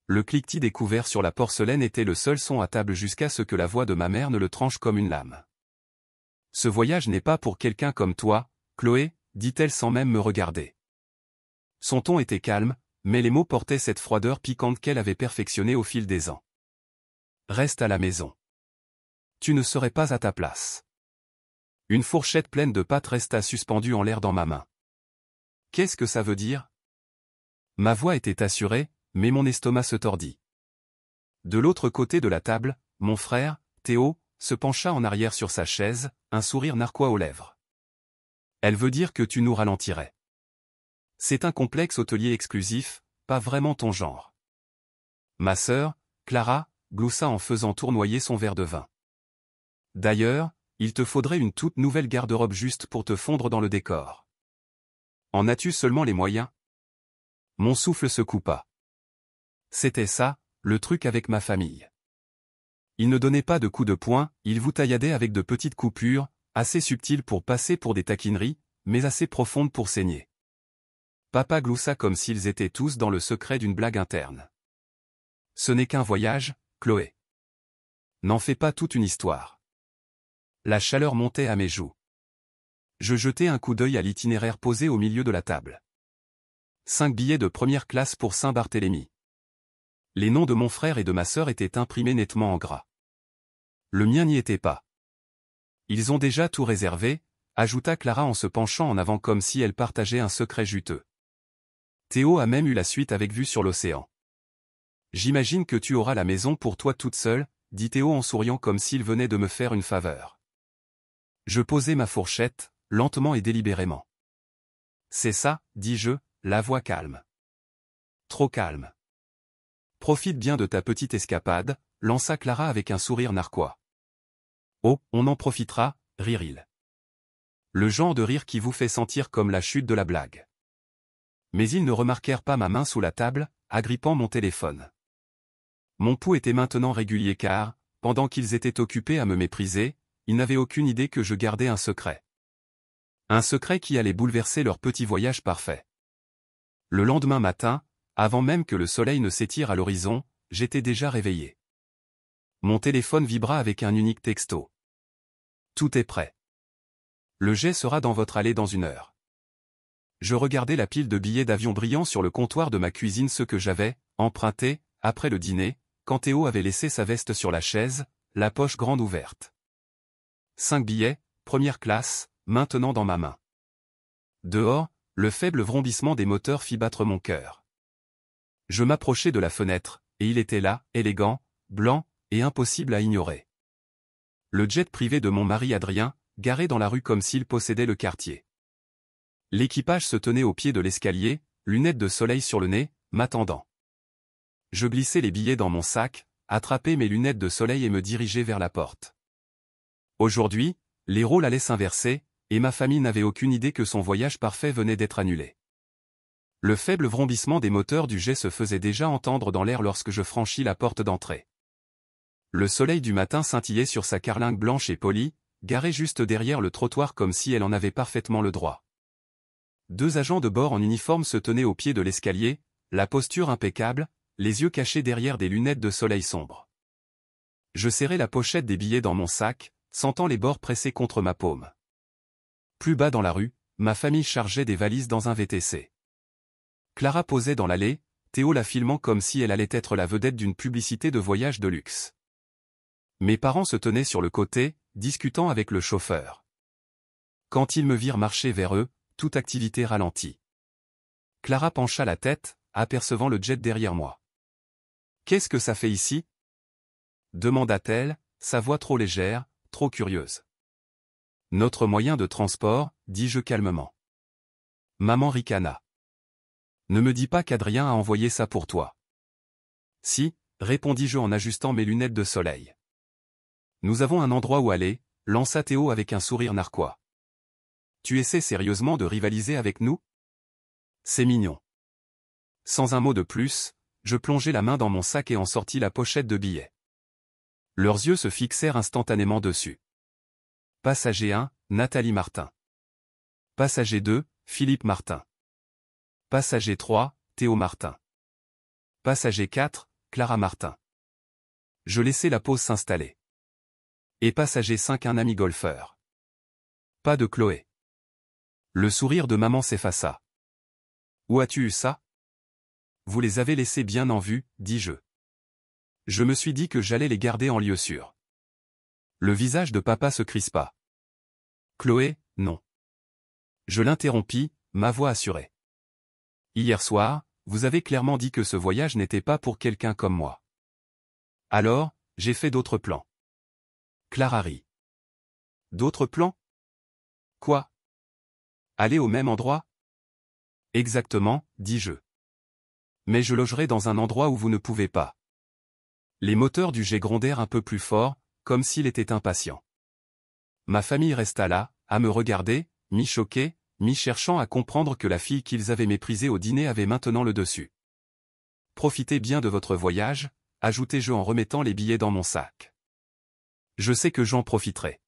Le cliquetis découvert sur la porcelaine était le seul son à table jusqu'à ce que la voix de ma mère ne le tranche comme une lame. Ce voyage n'est pas pour quelqu'un comme toi, Chloé, dit-elle sans même me regarder. Son ton était calme, mais les mots portaient cette froideur piquante qu'elle avait perfectionnée au fil des ans. Reste à la maison. Tu ne serais pas à ta place. Une fourchette pleine de pâtes resta suspendue en l'air dans ma main. Qu'est-ce que ça veut dire? Ma voix était assurée, mais mon estomac se tordit. De l'autre côté de la table, mon frère, Théo, se pencha en arrière sur sa chaise, un sourire narquois aux lèvres. Elle veut dire que tu nous ralentirais. C'est un complexe hôtelier exclusif, pas vraiment ton genre. Ma sœur, Clara, gloussa en faisant tournoyer son verre de vin. D'ailleurs, il te faudrait une toute nouvelle garde-robe juste pour te fondre dans le décor. En as-tu seulement les moyens? Mon souffle se coupa. C'était ça, le truc avec ma famille. Ils ne donnaient pas de coups de poing, ils vous tailladaient avec de petites coupures, assez subtiles pour passer pour des taquineries, mais assez profondes pour saigner. Papa gloussa comme s'ils étaient tous dans le secret d'une blague interne. Ce n'est qu'un voyage, Chloé. N'en fais pas toute une histoire. La chaleur montait à mes joues. Je jetai un coup d'œil à l'itinéraire posé au milieu de la table. 5 billets de première classe pour Saint-Barthélemy. Les noms de mon frère et de ma sœur étaient imprimés nettement en gras. Le mien n'y était pas. Ils ont déjà tout réservé, ajouta Clara en se penchant en avant comme si elle partageait un secret juteux. Théo a même eu la suite avec vue sur l'océan. J'imagine que tu auras la maison pour toi toute seule, dit Théo en souriant comme s'il venait de me faire une faveur. Je posai ma fourchette, lentement et délibérément. C'est ça, dis-je, la voix calme. Trop calme. Profite bien de ta petite escapade, lança Clara avec un sourire narquois. Oh, on en profitera, rirent-ils. Le genre de rire qui vous fait sentir comme la chute de la blague. Mais ils ne remarquèrent pas ma main sous la table, agrippant mon téléphone. Mon pouls était maintenant régulier car, pendant qu'ils étaient occupés à me mépriser, ils n'avaient aucune idée que je gardais un secret. Un secret qui allait bouleverser leur petit voyage parfait. Le lendemain matin, avant même que le soleil ne s'étire à l'horizon, j'étais déjà réveillé. Mon téléphone vibra avec un unique texto. Tout est prêt. Le jet sera dans votre allée dans 1 heure. Je regardais la pile de billets d'avion brillants sur le comptoir de ma cuisine, ce que j'avais emprunté, après le dîner, quand Théo avait laissé sa veste sur la chaise, la poche grande ouverte. 5 billets, première classe, maintenant dans ma main. Dehors, le faible vrombissement des moteurs fit battre mon cœur. Je m'approchai de la fenêtre, et il était là, élégant, blanc, et impossible à ignorer. Le jet privé de mon mari Adrien, garé dans la rue comme s'il possédait le quartier. L'équipage se tenait au pied de l'escalier, lunettes de soleil sur le nez, m'attendant. Je glissai les billets dans mon sac, attrapai mes lunettes de soleil et me dirigeai vers la porte. Aujourd'hui, les rôles allaient s'inverser, et ma famille n'avait aucune idée que son voyage parfait venait d'être annulé. Le faible vrombissement des moteurs du jet se faisait déjà entendre dans l'air lorsque je franchis la porte d'entrée. Le soleil du matin scintillait sur sa carlingue blanche et polie, garée juste derrière le trottoir comme si elle en avait parfaitement le droit. 2 agents de bord en uniforme se tenaient au pied de l'escalier, la posture impeccable, les yeux cachés derrière des lunettes de soleil sombre. Je serrai la pochette des billets dans mon sac, sentant les bords pressés contre ma paume. Plus bas dans la rue, ma famille chargeait des valises dans un VTC. Clara posait dans l'allée, Théo la filmant comme si elle allait être la vedette d'une publicité de voyage de luxe. Mes parents se tenaient sur le côté, discutant avec le chauffeur. Quand ils me virent marcher vers eux, toute activité ralentit. Clara pencha la tête, apercevant le jet derrière moi. « Qu'est-ce que ça fait ici ?» demanda-t-elle, sa voix trop légère, trop curieuse. « Notre moyen de transport, dis-je calmement. » Maman ricana. « Ne me dis pas qu'Adrien a envoyé ça pour toi. »« Si, » répondis-je en ajustant mes lunettes de soleil. « Nous avons un endroit où aller, » lança Théo avec un sourire narquois. « Tu essaies sérieusement de rivaliser avec nous ? C'est mignon. » Sans un mot de plus, je plongeai la main dans mon sac et en sortis la pochette de billets. Leurs yeux se fixèrent instantanément dessus. Passager 1, Nathalie Martin. Passager 2, Philippe Martin. Passager 3, Théo Martin. Passager 4, Clara Martin. Je laissai la pause s'installer. Et passager 5 un ami golfeur. Pas de Chloé. Le sourire de maman s'effaça. Où as-tu eu ça? Vous les avez laissés bien en vue, dis-je. Je me suis dit que j'allais les garder en lieu sûr. Le visage de papa se crispa. Chloé, non. Je l'interrompis, ma voix assurée. Hier soir, vous avez clairement dit que ce voyage n'était pas pour quelqu'un comme moi. Alors, j'ai fait d'autres plans. Clara rit. D'autres plans? Quoi? Aller au même endroit? Exactement, dis-je. Mais je logerai dans un endroit où vous ne pouvez pas. Les moteurs du jet grondèrent un peu plus fort, comme s'il était impatient. Ma famille resta là, à me regarder, mi-choquée, mi-cherchant à comprendre que la fille qu'ils avaient méprisée au dîner avait maintenant le dessus. Profitez bien de votre voyage, ajoutai-je en remettant les billets dans mon sac. Je sais que j'en profiterai.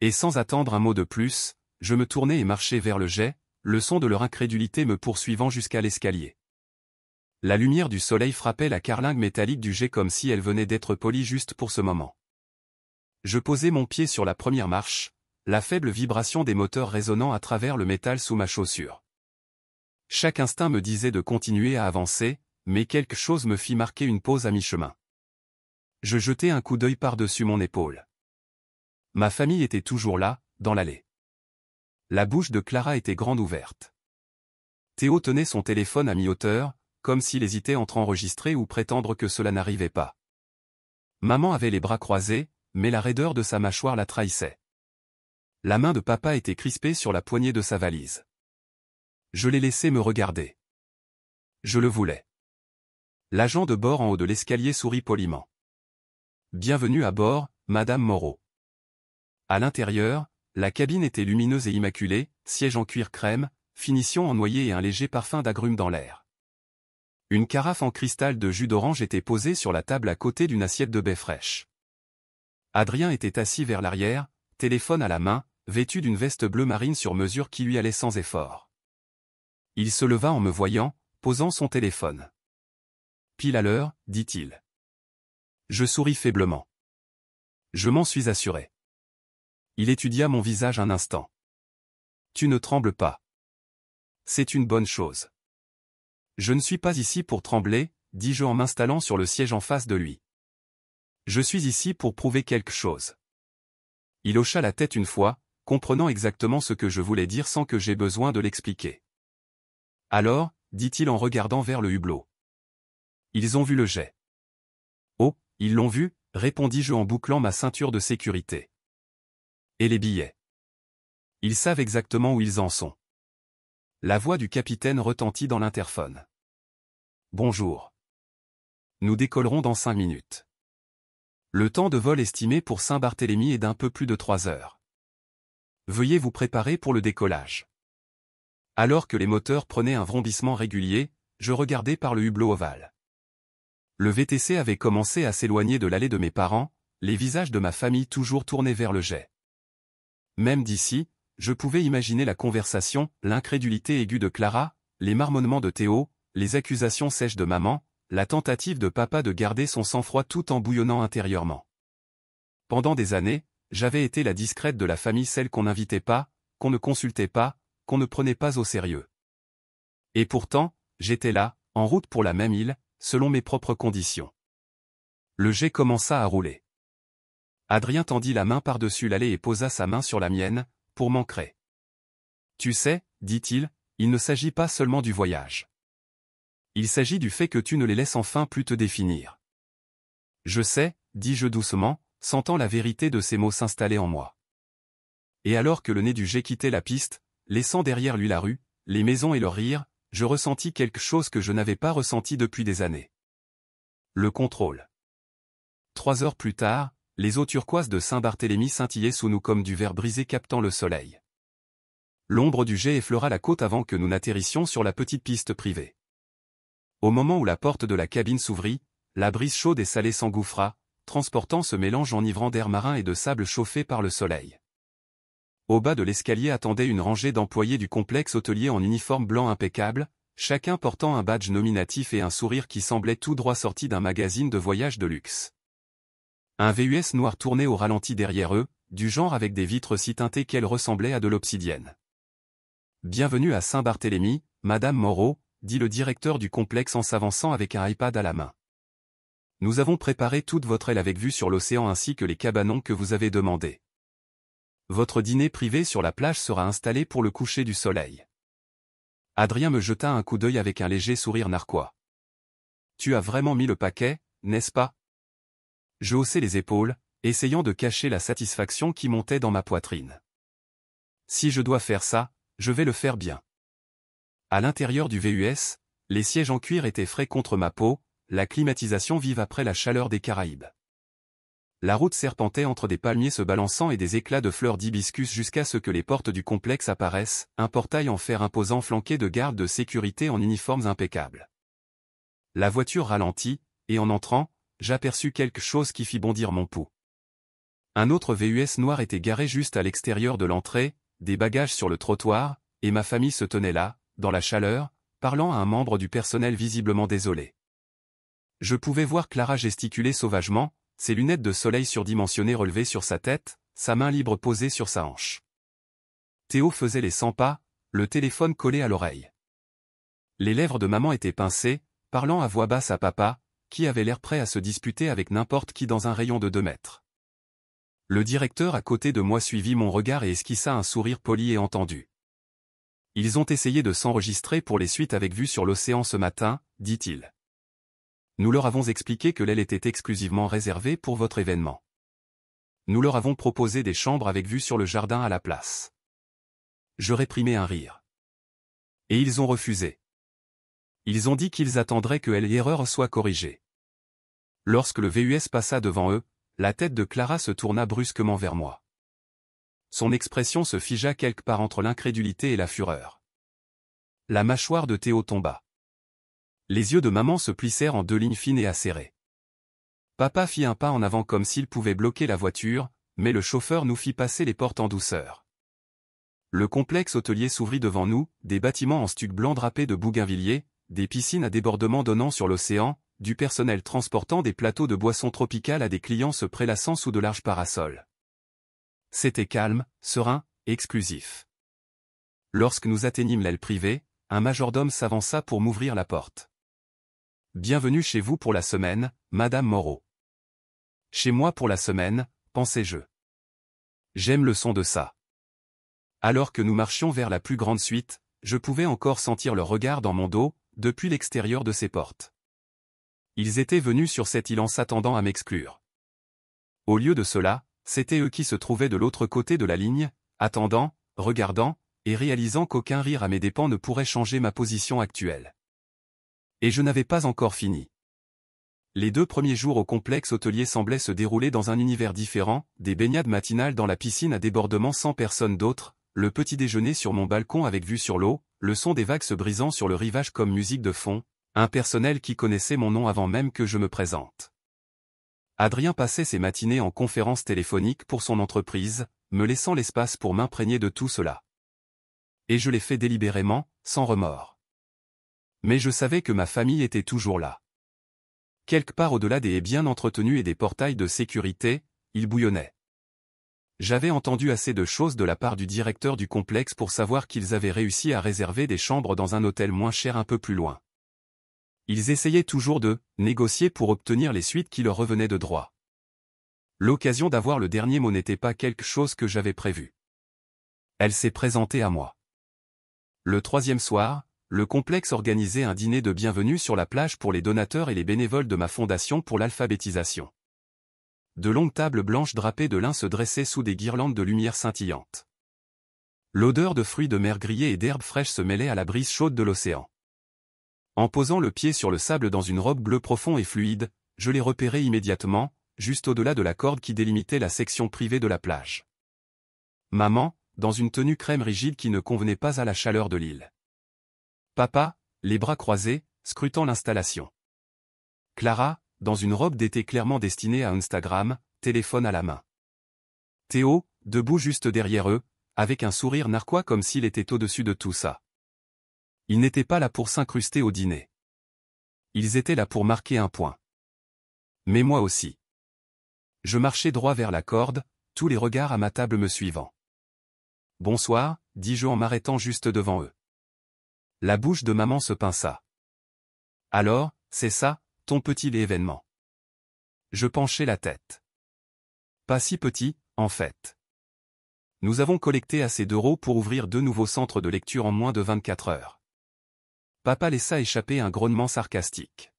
Et sans attendre un mot de plus, je me tournai et marchai vers le jet, le son de leur incrédulité me poursuivant jusqu'à l'escalier. La lumière du soleil frappait la carlingue métallique du jet comme si elle venait d'être polie juste pour ce moment. Je posai mon pied sur la première marche, la faible vibration des moteurs résonnant à travers le métal sous ma chaussure. Chaque instinct me disait de continuer à avancer, mais quelque chose me fit marquer une pause à mi-chemin. Je jetai un coup d'œil par-dessus mon épaule. Ma famille était toujours là, dans l'allée. La bouche de Clara était grande ouverte. Théo tenait son téléphone à mi-hauteur, comme s'il hésitait entre enregistrer ou prétendre que cela n'arrivait pas. Maman avait les bras croisés, mais la raideur de sa mâchoire la trahissait. La main de papa était crispée sur la poignée de sa valise. Je l'ai laissé me regarder. Je le voulais. L'agent de bord en haut de l'escalier sourit poliment. Bienvenue à bord, Madame Moreau. À l'intérieur, la cabine était lumineuse et immaculée, siège en cuir crème, finition en noyer et un léger parfum d'agrumes dans l'air. Une carafe en cristal de jus d'orange était posée sur la table à côté d'une assiette de baie fraîche. Adrien était assis vers l'arrière, téléphone à la main, vêtu d'une veste bleu marine sur mesure qui lui allait sans effort. Il se leva en me voyant, posant son téléphone. Pile à l'heure, dit-il. Je souris faiblement. Je m'en suis assuré. Il étudia mon visage un instant. Tu ne trembles pas. C'est une bonne chose. Je ne suis pas ici pour trembler, dis-je en m'installant sur le siège en face de lui. Je suis ici pour prouver quelque chose. Il hocha la tête une fois, comprenant exactement ce que je voulais dire sans que j'aie besoin de l'expliquer. Alors, dit-il en regardant vers le hublot. Ils ont vu le jet. Oh, ils l'ont vu, répondis-je en bouclant ma ceinture de sécurité. Et les billets? Ils savent exactement où ils en sont. La voix du capitaine retentit dans l'interphone. Bonjour. Nous décollerons dans 5 minutes. Le temps de vol estimé pour Saint-Barthélemy est d'un peu plus de 3 heures. Veuillez vous préparer pour le décollage. Alors que les moteurs prenaient un vrombissement régulier, je regardais par le hublot ovale. Le VTC avait commencé à s'éloigner de l'allée de mes parents, les visages de ma famille toujours tournés vers le jet. Même d'ici, je pouvais imaginer la conversation, l'incrédulité aiguë de Clara, les marmonnements de Théo, les accusations sèches de maman, la tentative de papa de garder son sang-froid tout en bouillonnant intérieurement. Pendant des années, j'avais été la discrète de la famille, celle qu'on n'invitait pas, qu'on ne consultait pas, qu'on ne prenait pas au sérieux. Et pourtant, j'étais là, en route pour la même île, selon mes propres conditions. Le jet commença à rouler. Adrien tendit la main par-dessus l'allée et posa sa main sur la mienne, pour m'ancrer. Tu sais, dit-il, il ne s'agit pas seulement du voyage. Il s'agit du fait que tu ne les laisses enfin plus te définir. Je sais, dis-je doucement, sentant la vérité de ces mots s'installer en moi. Et alors que le nez du jet quittait la piste, laissant derrière lui la rue, les maisons et leurs rires, je ressentis quelque chose que je n'avais pas ressenti depuis des années. Le contrôle. 3 heures plus tard, les eaux turquoises de Saint-Barthélemy scintillaient sous nous comme du verre brisé captant le soleil. L'ombre du jet effleura la côte avant que nous n'atterrissions sur la petite piste privée. Au moment où la porte de la cabine s'ouvrit, la brise chaude et salée s'engouffra, transportant ce mélange enivrant d'air marin et de sable chauffé par le soleil. Au bas de l'escalier attendait une rangée d'employés du complexe hôtelier en uniforme blanc impeccable, chacun portant un badge nominatif et un sourire qui semblait tout droit sorti d'un magazine de voyage de luxe. Un VUS noir tournait au ralenti derrière eux, du genre avec des vitres si teintées qu'elles ressemblaient à de l'obsidienne. « Bienvenue à Saint-Barthélemy, Madame Moreau », dit le directeur du complexe en s'avançant avec un iPad à la main. « Nous avons préparé toute votre aile avec vue sur l'océan ainsi que les cabanons que vous avez demandés. Votre dîner privé sur la plage sera installé pour le coucher du soleil. » Adrien me jeta un coup d'œil avec un léger sourire narquois. « Tu as vraiment mis le paquet, n'est-ce pas ?» Je haussai les épaules, essayant de cacher la satisfaction qui montait dans ma poitrine. « Si je dois faire ça, je vais le faire bien. » À l'intérieur du VUS, les sièges en cuir étaient frais contre ma peau, la climatisation vive après la chaleur des Caraïbes. La route serpentait entre des palmiers se balançant et des éclats de fleurs d'hibiscus jusqu'à ce que les portes du complexe apparaissent, un portail en fer imposant flanqué de gardes de sécurité en uniformes impeccables. La voiture ralentit, et en entrant, j'aperçus quelque chose qui fit bondir mon pouls. Un autre VUS noir était garé juste à l'extérieur de l'entrée, des bagages sur le trottoir, et ma famille se tenait là, dans la chaleur, parlant à un membre du personnel visiblement désolé. Je pouvais voir Clara gesticuler sauvagement, ses lunettes de soleil surdimensionnées relevées sur sa tête, sa main libre posée sur sa hanche. Théo faisait les 100 pas, le téléphone collé à l'oreille. Les lèvres de maman étaient pincées, parlant à voix basse à papa, qui avait l'air prêt à se disputer avec n'importe qui dans un rayon de 2 mètres. Le directeur à côté de moi suivit mon regard et esquissa un sourire poli et entendu. « Ils ont essayé de s'enregistrer pour les suites avec vue sur l'océan ce matin, dit-il. Nous leur avons expliqué que l'aile était exclusivement réservée pour votre événement. Nous leur avons proposé des chambres avec vue sur le jardin à la place. » Je réprimai un rire. Et ils ont refusé. Ils ont dit qu'ils attendraient que l'erreur soit corrigée. Lorsque le VUS passa devant eux, la tête de Clara se tourna brusquement vers moi. Son expression se figea quelque part entre l'incrédulité et la fureur. La mâchoire de Théo tomba. Les yeux de maman se plissèrent en 2 lignes fines et acérées. Papa fit un pas en avant comme s'il pouvait bloquer la voiture, mais le chauffeur nous fit passer les portes en douceur. Le complexe hôtelier s'ouvrit devant nous, des bâtiments en stuc blanc drapés de bougainvilliers, des piscines à débordement donnant sur l'océan, du personnel transportant des plateaux de boissons tropicales à des clients se prélassant sous de larges parasols. C'était calme, serein, exclusif. Lorsque nous atteignîmes l'aile privée, un majordome s'avança pour m'ouvrir la porte. « Bienvenue chez vous pour la semaine, Madame Moreau. »« Chez moi pour la semaine, pensai-je. J'aime le son de ça. » Alors que nous marchions vers la plus grande suite, je pouvais encore sentir leur regard dans mon dos, depuis l'extérieur de ces portes. Ils étaient venus sur cette île en s'attendant à m'exclure. Au lieu de cela, c'étaient eux qui se trouvaient de l'autre côté de la ligne, attendant, regardant, et réalisant qu'aucun rire à mes dépens ne pourrait changer ma position actuelle. Et je n'avais pas encore fini. Les 2 premiers jours au complexe hôtelier semblaient se dérouler dans un univers différent, des baignades matinales dans la piscine à débordement sans personne d'autre, le petit déjeuner sur mon balcon avec vue sur l'eau, le son des vagues se brisant sur le rivage comme musique de fond, un personnel qui connaissait mon nom avant même que je me présente. Adrien passait ses matinées en conférence téléphonique pour son entreprise, me laissant l'espace pour m'imprégner de tout cela. Et je l'ai fait délibérément, sans remords. Mais je savais que ma famille était toujours là. Quelque part au-delà des haies bien entretenues et des portails de sécurité, il bouillonnait. J'avais entendu assez de choses de la part du directeur du complexe pour savoir qu'ils avaient réussi à réserver des chambres dans un hôtel moins cher un peu plus loin. Ils essayaient toujours de négocier pour obtenir les suites qui leur revenaient de droit. L'occasion d'avoir le dernier mot n'était pas quelque chose que j'avais prévu. Elle s'est présentée à moi. Le 3e soir, le complexe organisait un dîner de bienvenue sur la plage pour les donateurs et les bénévoles de ma fondation pour l'alphabétisation. De longues tables blanches drapées de lin se dressaient sous des guirlandes de lumière scintillantes. L'odeur de fruits de mer grillés et d'herbes fraîches se mêlait à la brise chaude de l'océan. En posant le pied sur le sable dans une robe bleue profond et fluide, je les repérai immédiatement, juste au-delà de la corde qui délimitait la section privée de la plage. Maman, dans une tenue crème rigide qui ne convenait pas à la chaleur de l'île. Papa, les bras croisés, scrutant l'installation. Clara, dans une robe d'été clairement destinée à Instagram, téléphone à la main. Théo, debout juste derrière eux, avec un sourire narquois comme s'il était au-dessus de tout ça. Ils n'étaient pas là pour s'incruster au dîner. Ils étaient là pour marquer un point. Mais moi aussi. Je marchais droit vers la corde, tous les regards à ma table me suivant. « Bonsoir », dis-je en m'arrêtant juste devant eux. La bouche de maman se pinça. « Alors, c'est ça, ton petit événement ?» Je penchai la tête. « Pas si petit, en fait. Nous avons collecté assez d'euros pour ouvrir 2 nouveaux centres de lecture en moins de 24 heures. » Papa laissa échapper un grognement sarcastique.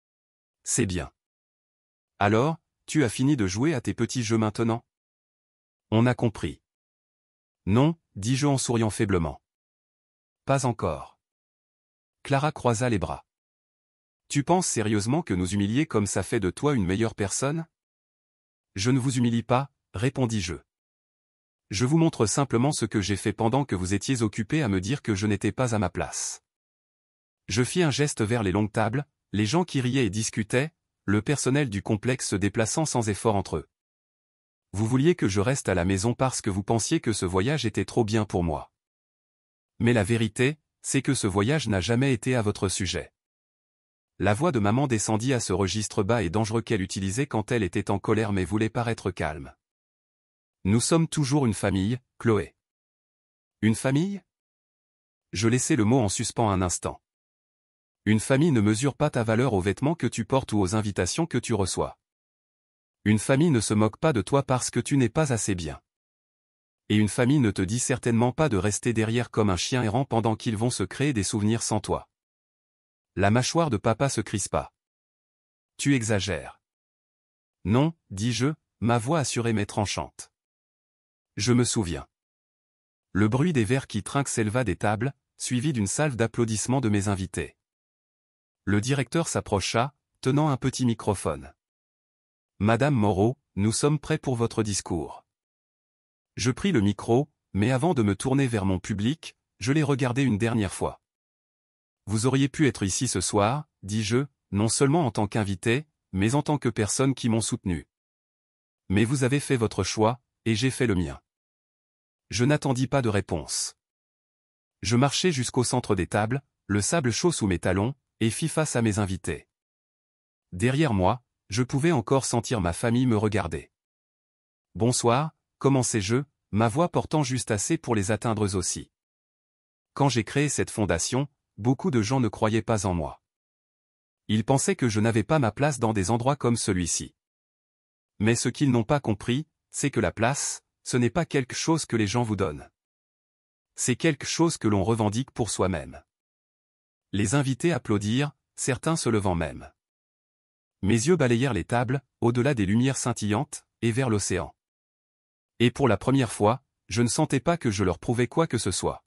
« C'est bien. Alors, tu as fini de jouer à tes petits jeux maintenant ? » On a compris. « Non, » dis-je en souriant faiblement. « Pas encore. » Clara croisa les bras. « Tu penses sérieusement que nous humilier comme ça fait de toi une meilleure personne ? » « Je ne vous humilie pas, » répondis-je. « Je vous montre simplement ce que j'ai fait pendant que vous étiez occupés à me dire que je n'étais pas à ma place. » Je fis un geste vers les longues tables, les gens qui riaient et discutaient, le personnel du complexe se déplaçant sans effort entre eux. Vous vouliez que je reste à la maison parce que vous pensiez que ce voyage était trop bien pour moi. Mais la vérité, c'est que ce voyage n'a jamais été à votre sujet. La voix de maman descendit à ce registre bas et dangereux qu'elle utilisait quand elle était en colère mais voulait paraître calme. Nous sommes toujours une famille, Chloé. Une famille ? Je laissai le mot en suspens un instant. Une famille ne mesure pas ta valeur aux vêtements que tu portes ou aux invitations que tu reçois. Une famille ne se moque pas de toi parce que tu n'es pas assez bien. Et une famille ne te dit certainement pas de rester derrière comme un chien errant pendant qu'ils vont se créer des souvenirs sans toi. La mâchoire de papa se crispa. Tu exagères. Non, dis-je, ma voix assurée mais tranchante. Je me souviens. Le bruit des verres qui trinquent s'éleva des tables, suivi d'une salve d'applaudissements de mes invités. Le directeur s'approcha, tenant un petit microphone. Madame Moreau, nous sommes prêts pour votre discours. Je pris le micro, mais avant de me tourner vers mon public, je l'ai regardé une dernière fois. Vous auriez pu être ici ce soir, dis-je, non seulement en tant qu'invité, mais en tant que personne qui m'ont soutenu. Mais vous avez fait votre choix, et j'ai fait le mien. Je n'attendis pas de réponse. Je marchai jusqu'au centre des tables, le sable chaud sous mes talons, et fis face à mes invités. Derrière moi, je pouvais encore sentir ma famille me regarder. Bonsoir, commençai-je, ma voix portant juste assez pour les atteindre eux aussi. Quand j'ai créé cette fondation, beaucoup de gens ne croyaient pas en moi. Ils pensaient que je n'avais pas ma place dans des endroits comme celui-ci. Mais ce qu'ils n'ont pas compris, c'est que la place, ce n'est pas quelque chose que les gens vous donnent. C'est quelque chose que l'on revendique pour soi-même. Les invités applaudirent, certains se levant même. Mes yeux balayèrent les tables, au-delà des lumières scintillantes, et vers l'océan. Et pour la première fois, je ne sentais pas que je leur prouvais quoi que ce soit.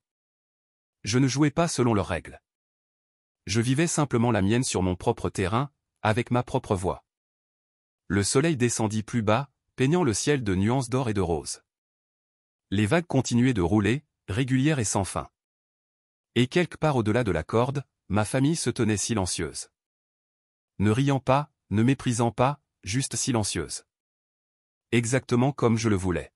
Je ne jouais pas selon leurs règles. Je vivais simplement la mienne sur mon propre terrain, avec ma propre voix. Le soleil descendit plus bas, peignant le ciel de nuances d'or et de rose. Les vagues continuaient de rouler, régulières et sans fin. Et quelque part au-delà de la corde, ma famille se tenait silencieuse. Ne riant pas, ne méprisant pas, juste silencieuse. Exactement comme je le voulais.